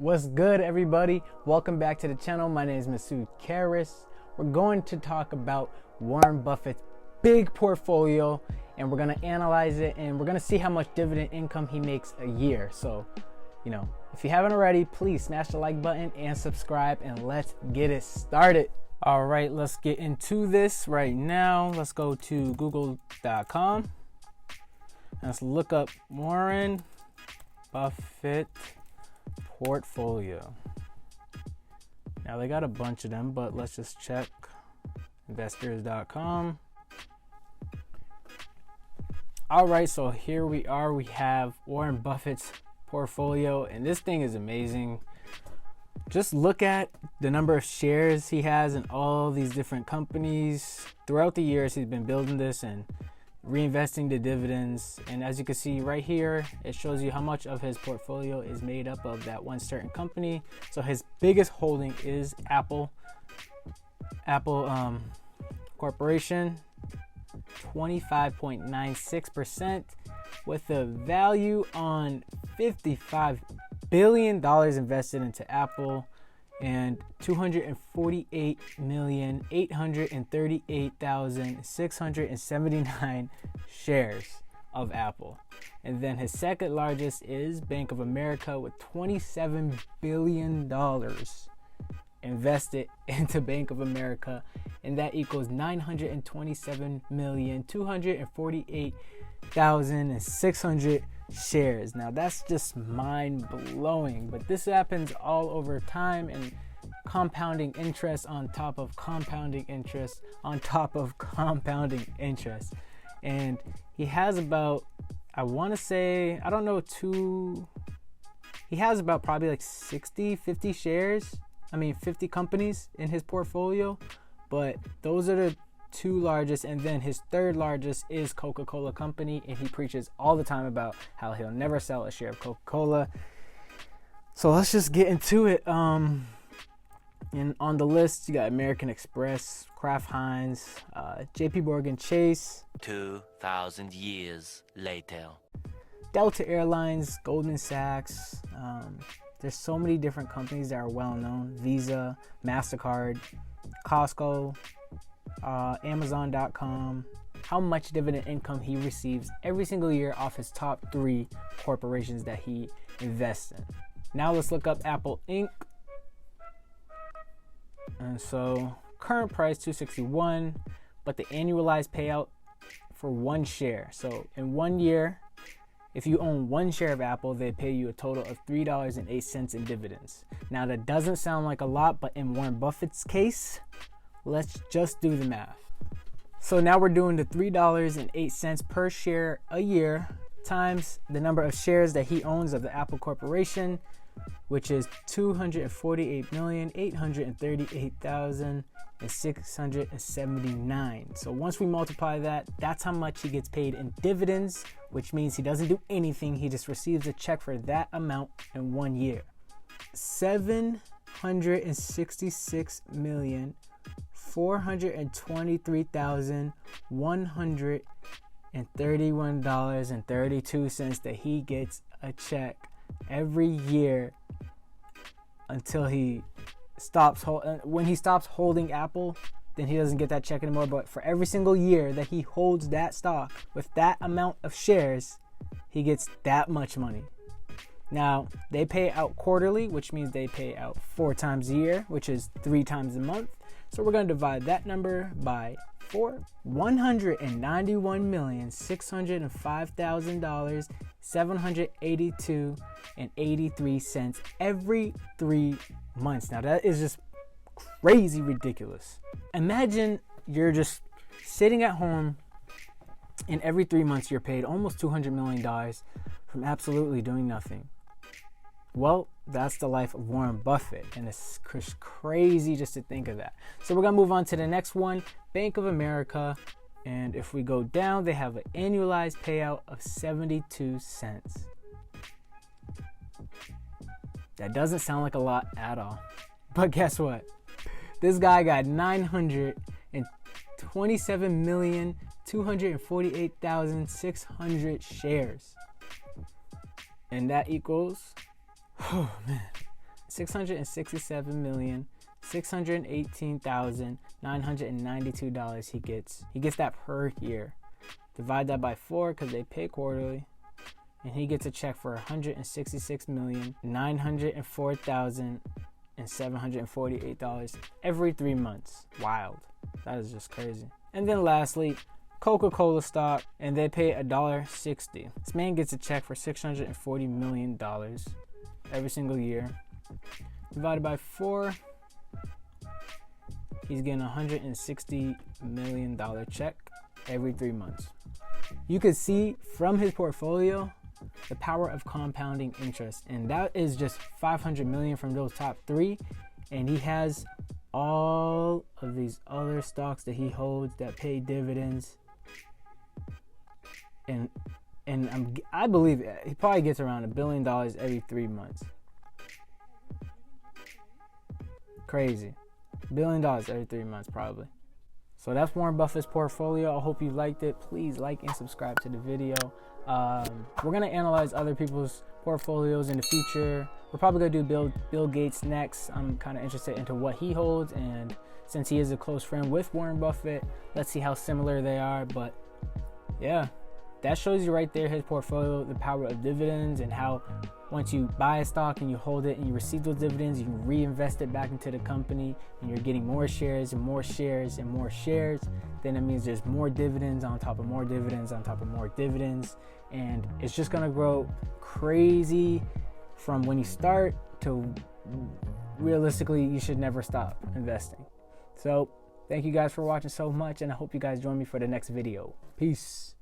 What's good, everybody? Welcome back to the channel. My name is Masoud Karis. We're going to talk about Warren Buffett's big portfolio, and we're going to analyze it, and we're going to see how much dividend income he makes a year. So, if you haven't already, please smash the like button and subscribe, and let's get it started. All right, let's get into this right now. Let's go to google.com. Let's look up Warren Buffett portfolio. Now they got a bunch of them, but let's just check investors.com. All right, so here we are. We have Warren Buffett's portfolio, and this thing is amazing. Just look at the number of shares he has in all these different companies. Throughout the years, he's been building this and reinvesting the dividends, and as you can see right here, it shows you how much of his portfolio is made up of that one certain company. So his biggest holding is Apple Corporation, 25.96%, with a value on $55 billion invested into Apple, and 248,838,679 shares of Apple. And then his second largest is Bank of America with $27 billion invested into Bank of America, and that equals 927,248,600 shares. Now that's just mind-blowing, but this happens all over time, and compounding interest on top of compounding interest on top of compounding interest. And he has about, he has about probably like 50 companies in his portfolio, but those are the two largest. And then his third largest is Coca-Cola company, and he preaches all the time about how he'll never sell a share of Coca-Cola. So let's just get into it. And on the list, you got American Express, Kraft Heinz, JP Morgan Chase, 2,000 years later, Delta Airlines, Goldman Sachs. There's so many different companies that are well known: Visa, MasterCard, Costco, Amazon.com. How much dividend income he receives every single year off his top 3 corporations that he invests in. Now let's look up Apple Inc. And so current price $261, but the annualized payout for one share. So in 1 year, if you own one share of Apple, they pay you a total of $3.08 in dividends. Now that doesn't sound like a lot, but in Warren Buffett's case, let's just do the math. So now we're doing the $3.08 per share a year times the number of shares that he owns of the Apple Corporation, which is 248,838,679. So once we multiply that, that's how much he gets paid in dividends, which means he doesn't do anything. He just receives a check for that amount in 1 year. $766,423,131.32 that he gets a check every year until he stops. When he stops holding Apple, then he doesn't get that check anymore. But for every single year that he holds that stock with that amount of shares, he gets that much money. Now they pay out quarterly, which means they pay out 4 times a year, which is 3 times a month. So we're going to divide that number by 4. $191,605,782.83 every 3 months. Now that is just crazy ridiculous. Imagine you're just sitting at home, and every 3 months you're paid almost $200 million from absolutely doing nothing. Well, that's the life of Warren Buffett, and it's crazy just to think of that. So we're going to move on to the next one, Bank of America. And if we go down, they have an annualized payout of 72 cents. That doesn't sound like a lot at all. But guess what? This guy got 927,248,600 shares. And that equals, $667,618,992 he gets. He gets that per year. Divide that by 4 because they pay quarterly. And he gets a check for $166,904,748 every 3 months. Wild. That is just crazy. And then lastly, Coca-Cola stock, and they pay $1.60. This man gets a check for $640 million every single year. Divided by 4, he's getting a $160 million check every 3 months. You could see from his portfolio the power of compounding interest, and that is just $500 million from those top 3, and he has all of these other stocks that he holds that pay dividends, and I believe he probably gets around $1 billion every 3 months. Crazy. $1 billion every 3 months probably. So that's Warren Buffett's portfolio. I hope you liked it. Please like and subscribe to the video. We're going to analyze other people's portfolios in the future. We're probably going to do Bill Gates next. I'm kind of interested into what he holds, and since he is a close friend with Warren Buffett, let's see how similar they are. But yeah, that shows you right there his portfolio, the power of dividends, and how once you buy a stock and you hold it and you receive those dividends, you can reinvest it back into the company, and you're getting more shares and more shares and more shares. Then it means there's more dividends on top of more dividends on top of more dividends, and it's just gonna grow crazy from when you start to realistically you should never stop investing. So thank you guys for watching so much, and I hope you guys join me for the next video. Peace.